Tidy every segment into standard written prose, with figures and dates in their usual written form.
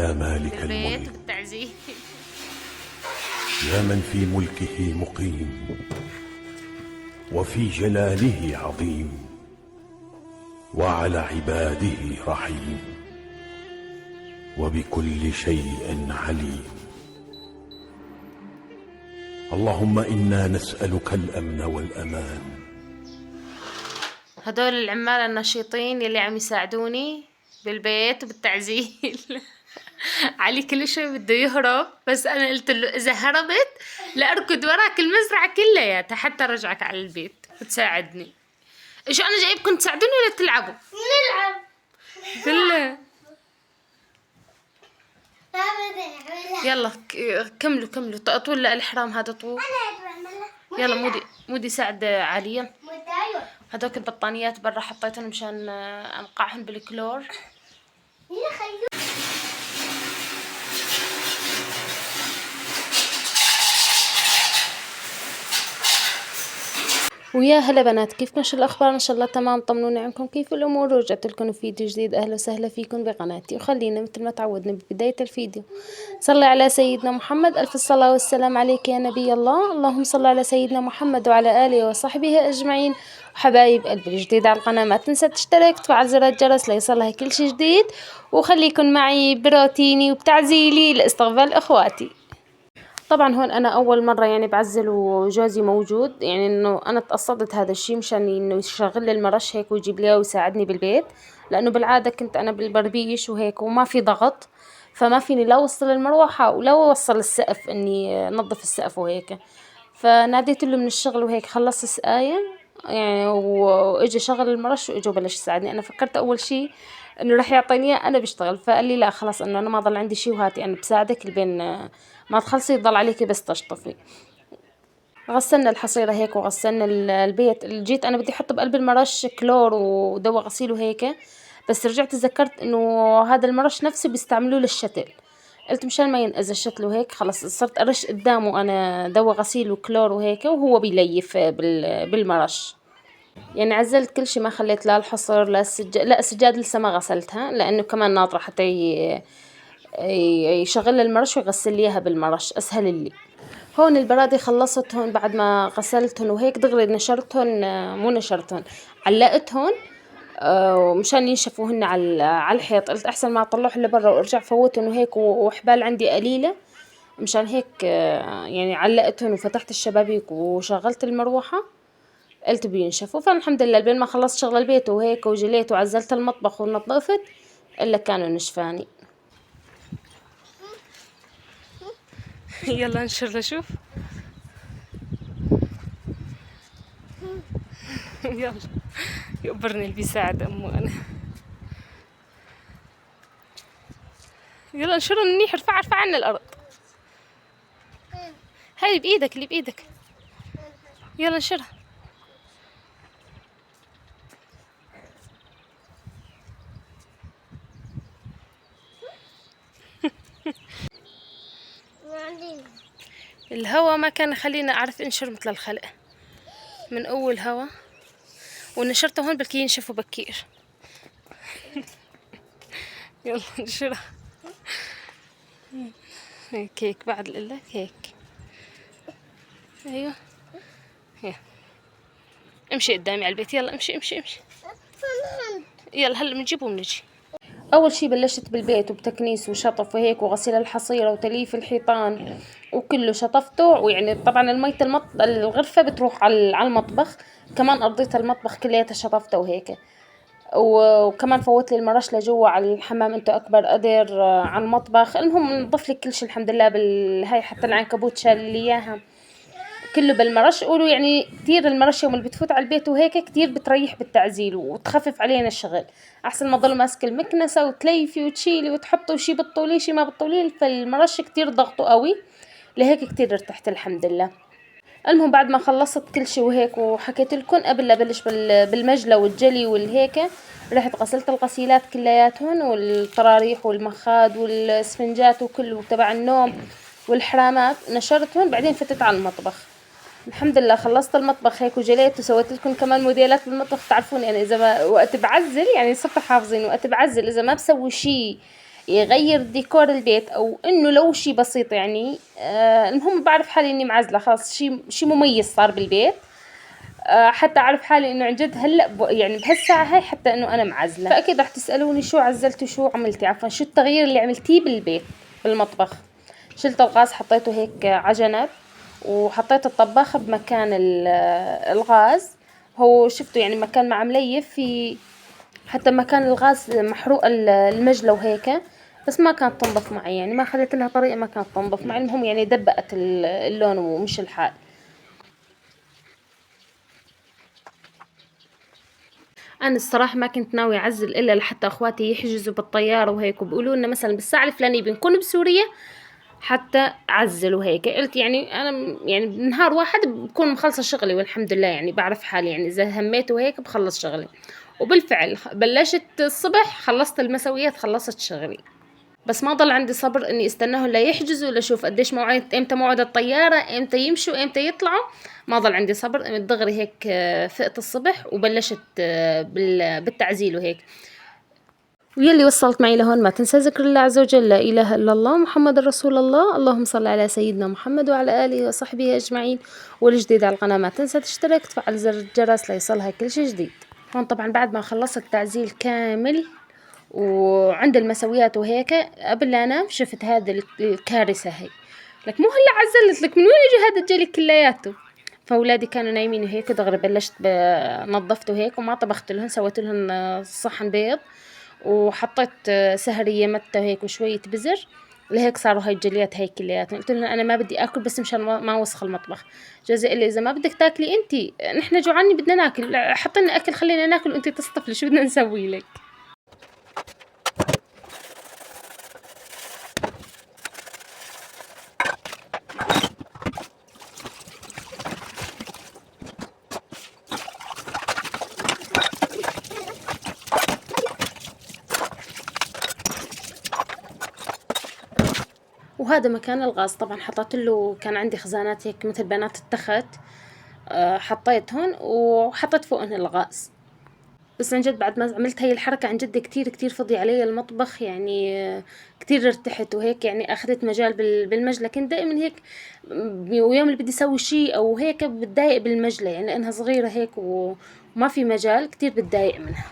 يا مالك بالبيت الملك، وبالتعزيز. يا من في ملكه مقيم وفي جلاله عظيم وعلى عباده رحيم وبكل شيء عليم. اللهم إنا نسألك الأمن والأمان. هدول العمال النشيطين يلي عم يساعدوني بالبيت وبالتعزيل. علي كل شوي بده يهرب، بس انا قلت له اذا هربت لاركض وراك المزرعة كلياتها حتى رجعك على البيت وتساعدني. ايش انا جايبكم تساعدوني ولا تلعبوا؟ نلعب. بالله. يلا كملوا كملوا. طول لا الحرام هذا طول. يلا مودي ساعد عاليا. هذوك البطانيات برا حطيتهم مشان انقعهم بالكلور. ويا هلا بنات، كيفكم؟ شو الاخبار؟ ان شاء الله تمام. طمنوني عنكم، كيف الامور؟ رجعت لكم فيديو جديد. اهلا وسهلا فيكم بقناتي. وخلينا مثل ما تعودنا ببدايه الفيديو صلي على سيدنا محمد. الف الصلاه والسلام عليك يا نبي الله. اللهم صل على سيدنا محمد وعلى اله وصحبه اجمعين. وحبايب قلبي الجديد على القناه ما تنسى تشترك وتفعل زر الجرس ليصلها كل شي جديد، وخليكن معي بروتيني وبتعزيلي لاستقبال اخواتي. طبعا هون انا اول مرة يعني بعزل وجوزي موجود، يعني انه انا تقصدت هذا الشي مشان انه يشغل لي المرش هيك ويجيب لي ويساعدني بالبيت، لانه بالعادة كنت انا بالبربيش وهيك وما في ضغط، فما فيني لا اوصل المروحة ولا اوصل السقف اني انظف السقف وهيك. فناديت له من الشغل وهيك خلص سقاية يعني، واجى شغل المرش واجى وبلش يساعدني. انا فكرت اول شي انه راح يعطيني اياه انا بشتغل، فقال لي لا خلاص انه انا ما ضل عندي شي وهاتي انا بساعدك لبين ما تخلصي يضل عليكي بس تشطفي. غسلنا الحصيرة هيك وغسلنا البيت. جيت انا بدي احط بقلب المرش كلور ودواء غسيل وهيك، بس رجعت تذكرت انه هذا المرش نفسه بيستعملوه للشتل. قلت مشان ما ينأذى الشتل وهيك خلص صرت ارش قدامه انا دواء غسيل وكلور وهيك، وهو بيليف بالمرش. يعني عزلت كل شي، ما خليت لا الحصر لا لا السجاد لسه ما غسلتها لانه كمان ناطرة حتى يشغل المرش ويغسل لي اياها بالمرش اسهل لي. هون البرادي خلصت هون بعد ما غسلتهم وهيك دغري نشرتهم، مو نشرتهم، علقتهم ومشان ينشفوا هن على الحيط. قلت احسن ما اطلعهم لبرا وارجع فوتهم وهيك، وحبال عندي قليلة مشان هيك يعني علقتهم وفتحت الشبابيك وشغلت المروحة. قلت بينشفوا، فالحمد لله بين ما خلصت شغل البيت وهيك وجليت وعزلت المطبخ ونظفت الا كانوا نشفاني. يلا انشر شوف. يلا يقبرني اللي بيساعد امه انا. يلا انشرها منيح، ارفع عنا الارض. هاي اللي بايدك اللي بايدك. يلا انشرها. الهوا ما كان يخليني اعرف انشر مثل الخلق من اول هوا، ونشرته هون بلكي ينشفوا بكير. يلا انشرها. هيك بعد لك هيك. ايوه هي. امشي قدامي على البيت، يلا امشي امشي امشي. يلا هلا بنجيبه وبنجي. اول شي بلشت بالبيت وبتكنيس وشطف وهيك وغسيل الحصيرة وتليف الحيطان وكله شطفته. ويعني طبعا المية الغرفة بتروح على المطبخ، كمان ارضية المطبخ كلياتها شطفته وهيك. وكمان فوت لي المرش لجوا على الحمام انتو اكبر قدر على المطبخ. المهم نضف لك كل شي الحمد لله بالهاي، حتى العنكبوت شال لي اياها كله بالمرش. قولوا يعني كتير المرش يوم اللي بتفوت على البيت وهيك كتير بتريح بالتعزيل وتخفف علينا الشغل، احسن ما تضل ماسك المكنسة وتليفي وتشيلي وتحطي وشي بتطوليه شي ما بتطوليه. فالمرش كتير ضغطه قوي، لهيك كتير ارتحت الحمد لله. المهم بعد ما خلصت كل شي وهيك وحكيت لكم قبل لا بلش بالمجلة والجلي والهيك، رحت غسلت الغسيلات كلياتهن والطراريح والمخاد والسفنجات وكله تبع النوم والحرامات نشرتهم. بعدين فتت على المطبخ. الحمد لله خلصت المطبخ هيك وجليت وسويت لكم كمان موديلات بالمطبخ. تعرفوني انا اذا ما وقت بعزل يعني صرت حافظين، وقت بعزل اذا ما بسوي شيء يغير ديكور البيت أو إنه لو شي بسيط يعني. المهم بعرف حالي إني معزلة خلاص، شي مميز صار بالبيت. حتى أعرف حالي إنه عن جد هلأ يعني بهالساعة هاي حتى إنه أنا معزلة. فأكيد رح تسألوني شو عزلتي شو عملتي، عفوا شو التغيير اللي عملتيه بالبيت بالمطبخ. شلت الغاز حطيته هيك عجنب، وحطيت الطباخة بمكان الغاز. هو شفتوا يعني مكان مع مليف في، حتى مكان الغاز محروق المجلة وهيك، بس ما كانت تنظف معي يعني، ما خليت لها طريقة ما كانت تنظف معي. المهم يعني دبقت اللون ومش الحال. انا الصراحه ما كنت ناوي اعزل الا لحتى اخواتي يحجزوا بالطياره وهيك، وبيقولوا لنا مثلا بالساعه الفلانيه بنكون بسوريا حتى اعزل وهيك. قلت يعني انا يعني بنهار واحد بكون مخلصه شغلي والحمد لله، يعني بعرف حالي يعني اذا هميت وهيك بخلص شغلي. وبالفعل بلشت الصبح، خلصت المسويات، خلصت شغلي. بس ما ضل عندي صبر اني استناهم لا يحجزوا لاشوف قديش موعد، امتى موعد الطياره، امتى يمشوا، امتى يطلعوا. ما ضل عندي صبر، دغري هيك فقت الصبح وبلشت بالتعزيل وهيك. ويلي وصلت معي لهون ما تنسى ذكر الله عز وجل، لا إله إلا الله محمد رسول الله. اللهم صل على سيدنا محمد وعلى آله وصحبه أجمعين. والجديد على القناة ما تنسى تشترك، تفعل زر الجرس ليصلها كل شي جديد. هون طبعا بعد ما خلصت التعزيل كامل وعند المسويات وهيك، قبل لا انام شفت هذا الكارثة هي. لك مو هلا عزلت لك، من وين اجى هذا الجلي كلياته؟ فاولادي كانوا نايمين وهيك، دغري بلشت نظفت وهيك، وما طبخت لهم، سويت لهم صحن بيض، وحطيت سهرية متى وهيك وشوية بزر. لهيك صاروا هاي الجليات هاي كلياتهم. قلت لهم انا ما بدي اكل بس مشان ما اوسخ المطبخ. جوزي قال لي اذا ما بدك تاكلي انتي، نحن جوعانين بدنا ناكل، حطي لنا اكل خلينا ناكل وانتي تصطفلي، شو بدنا نسوي لك؟ وهذا مكان الغاز طبعا حطيت له، كان عندي خزانات هيك مثل بنات التخت، حطيتهن وحطيت فوقهن الغاز. بس عن جد بعد ما عملت هاي الحركة عن جد كتير كتير فضي علي المطبخ يعني. كتير ارتحت وهيك يعني، أخذت مجال بالمجلة. كنت دائما هيك ويوم اللي بدي أسوي شي أو هيك بتضايق بالمجلة يعني، لأنها صغيرة هيك وما في مجال، كتير بتضايق منها.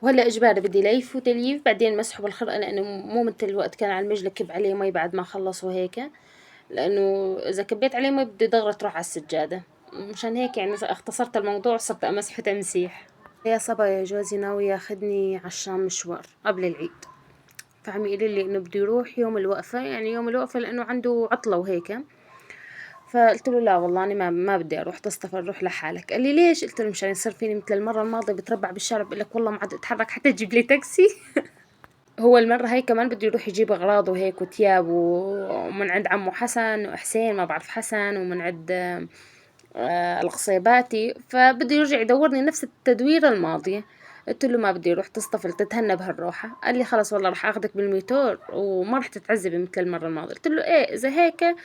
وهلا اجباري بدي ليف وتلييف بعدين مسحه بالخرقة، لانه مو مثل الوقت كان على المجلة كب عليه مي بعد ما خلص وهيك، لانه اذا كبيت عليه مي بدي دغري تروح على السجادة. مشان هيك يعني اختصرت الموضوع، صرت امسح تمسيح. يا صبا يا جوزي ناوي ياخدني عالشام مشوار قبل العيد، فعم يقول لي انه بده يروح يوم الوقفة، يعني يوم الوقفة لانه عنده عطلة وهيك. فقلت له لا والله أنا ما بدي أروح، تصطفى روح لحالك. قال لي ليش؟ قلت له مشان يصير فيني مثل المرة الماضية بتربع بالشارع بقول لك والله ما عاد أتحرك حتى تجيب لي تاكسي. هو المرة هاي كمان بده يروح يجيب أغراض وهيك وتياب، ومن عند عمو حسن وحسين، ما بعرف حسن، ومن عند القصيباتي، فبده يرجع يدورني نفس التدويرة الماضية. قلت له ما بدي اروح، تصطفل تتهنى بهالروحة. قال لي خلص والله رح اخذك بالميتور وما رح تتعذبي مثل المرة الماضية. قلت له ايه اذا هيك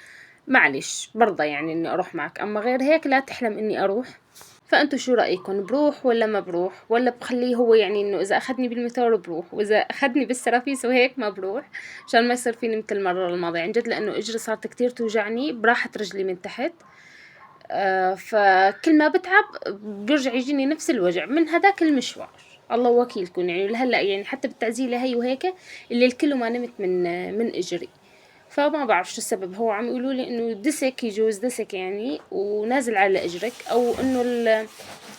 معلش برضى يعني اني اروح معك، اما غير هيك لا تحلم اني اروح. فانتوا شو رايكم، بروح ولا ما بروح، ولا بخليه هو يعني انه اذا اخذني بالميتور بروح، واذا اخذني بالسرافيس وهيك ما بروح، عشان ما يصير فيني مثل المره الماضيه عن جد، لانه اجري صارت كتير توجعني براحه رجلي من تحت. فكل ما بتعب بيرجع يجيني نفس الوجع من هذاك المشوار. الله وكيلكم يعني لهلا يعني حتى بالتعزيلة هي وهيك الليل كله ما نمت من اجري. فما بعرف شو السبب، هو عم يقولوا لي انه دسك، يجوز دسك يعني ونازل على اجرك، او انه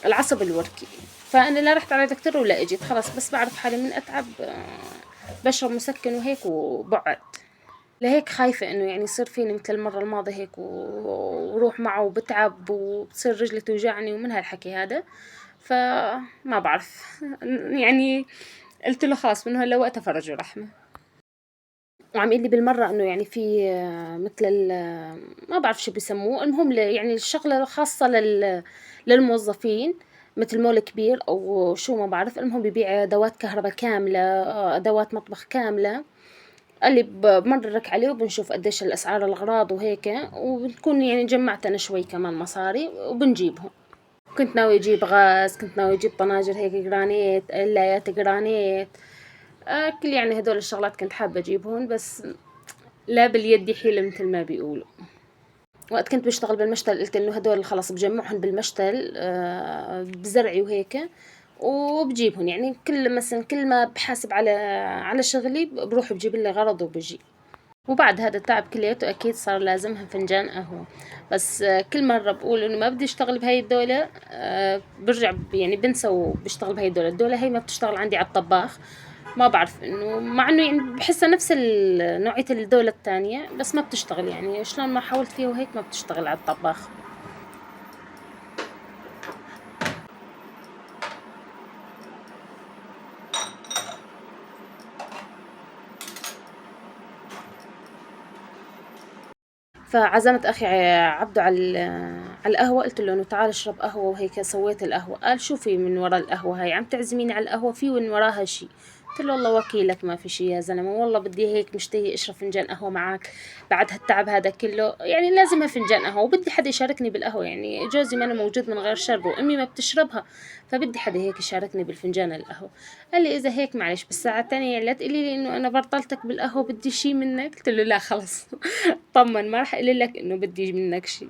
العصب الوركي. فانا لا رحت على دكتور ولا اجيت، خلاص بس بعرف حالي من اتعب بشرب مسكن وهيك وبقعد. لهيك خايفة انه يعني يصير فيني مثل المرة الماضية هيك وروح معه وبتعب وبتصير رجلي توجعني ومن هالحكي هذا. فما بعرف يعني قلت له خلاص من هلا وقتها فرج ورحمة. وعم يقول لي بالمرة انه يعني في مثل ما بعرف شو بيسموه، المهم يعني الشغلة خاصة للموظفين، مثل مول كبير او شو ما بعرف، المهم بيبيع ادوات كهرباء كاملة، ادوات مطبخ كاملة، قال لي بمررك عليه وبنشوف قديش الأسعار الأغراض وهيك، وبنكون يعني جمعت أنا شوي كمان مصاري وبنجيبهم. كنت ناوي أجيب غاز، كنت ناوي أجيب طناجر هيك جرانيت، قلايات جرانيت، كل يعني هدول الشغلات كنت حابة أجيبهم، بس لا باليد يحيل مثل ما بيقولوا. وقت كنت بشتغل بالمشتل قلت إنه هدول خلاص بجمعهم بالمشتل بزرعي وهيك وبجيبهم، يعني كل ما بحاسب على شغلي بروح بجيب لي غرض وبجي. وبعد هذا التعب كلياته أكيد صار لازمها فنجان قهوة، بس كل مرة بقول إنه ما بدي أشتغل بهاي الدولة برجع يعني بنسى وبشتغل بهاي الدولة هي ما بتشتغل عندي على الطباخ. ما بعرف إنه مع إنه يعني بحسها نفس نوعية الدولة التانية، بس ما بتشتغل يعني شلون ما حاولت فيها وهيك ما بتشتغل على الطباخ. فعزمت أخي عبده على القهوة، قلت له إنه تعال اشرب قهوة وهيك، سويت القهوة. قال شو في من ورا القهوة هاي، عم تعزميني على القهوة في من وراها شي؟ قلت له والله وكيلك ما في شي يا زلمة، والله بدي هيك مشتهي اشرب فنجان قهوة معك بعد هالتعب هذا كله، يعني لازمها فنجان قهوة وبدي حدا يشاركني بالقهوة، يعني جوزي ما أنا موجود من غير شر وأمي ما بتشربها، فبدي حدا هيك يشاركني بالفنجان القهوة. قال لي إذا هيك معلش بالساعة التانية لا تقولي لي إنه أنا برطلتك بالقهوة بدي شي منك. قلت له لا خلص طمن ما راح اقول لك انه بدي منك شيء،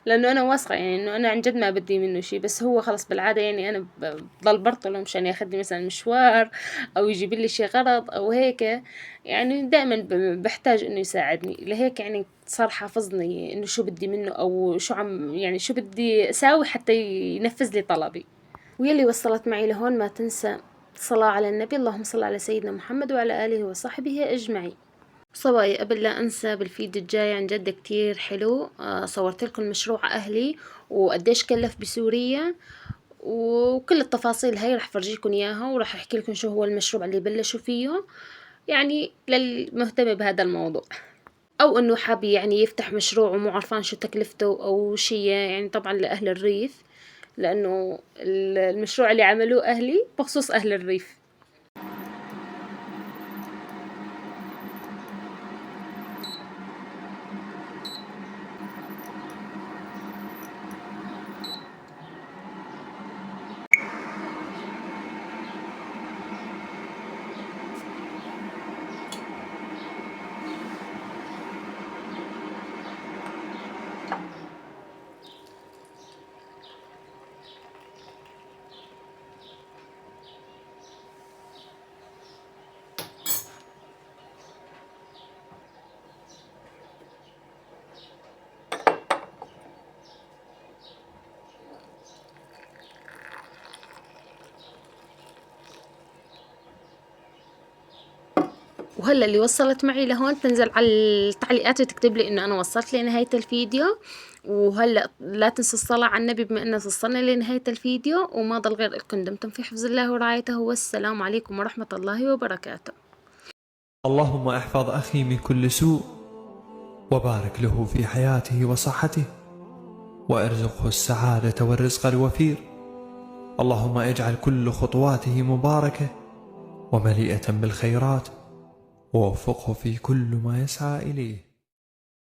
لانه انا واثقه يعني انه انا عن جد ما بدي منه شيء، بس هو خلص بالعاده يعني انا بضل برطله مشان ياخذني مثلا مشوار او يجيب لي شيء غرض او هيك، يعني دائما بحتاج انه يساعدني، لهيك يعني صار حافظني انه شو بدي منه او شو عم يعني شو بدي اساوي حتى ينفذ لي طلبي. ويلي وصلت معي لهون ما تنسى الصلاة على النبي، اللهم صل على سيدنا محمد وعلى آله وصحبه أجمعين. صواي قبل لا أنسى بالفيديو الجاي عن جد كتير حلو صورت لكم مشروع أهلي وقديش كلف بسوريا وكل التفاصيل هاي رح فرجيكم إياها، ورح أحكي لكم شو هو المشروع اللي بلشوا فيه، يعني للمهتم بهذا الموضوع أو إنه حاب يعني يفتح مشروع ومو عارفان شو تكلفته أو شي، يعني طبعا لأهل الريف، لأنه المشروع اللي عملوه أهلي بخصوص أهل الريف. وهلا اللي وصلت معي لهون تنزل على التعليقات وتكتب لي انه انا وصلت لنهاية الفيديو، وهلا لا تنسوا الصلاة على النبي بما انه وصلنا لنهاية الفيديو، وما ضل غير لكم دمتم في حفظ الله ورعايته، والسلام عليكم ورحمة الله وبركاته. اللهم احفظ أخي من كل سوء، وبارك له في حياته وصحته، وارزقه السعادة والرزق الوفير. اللهم اجعل كل خطواته مباركة ومليئة بالخيرات، ووفقه في كل ما يسعى إليه.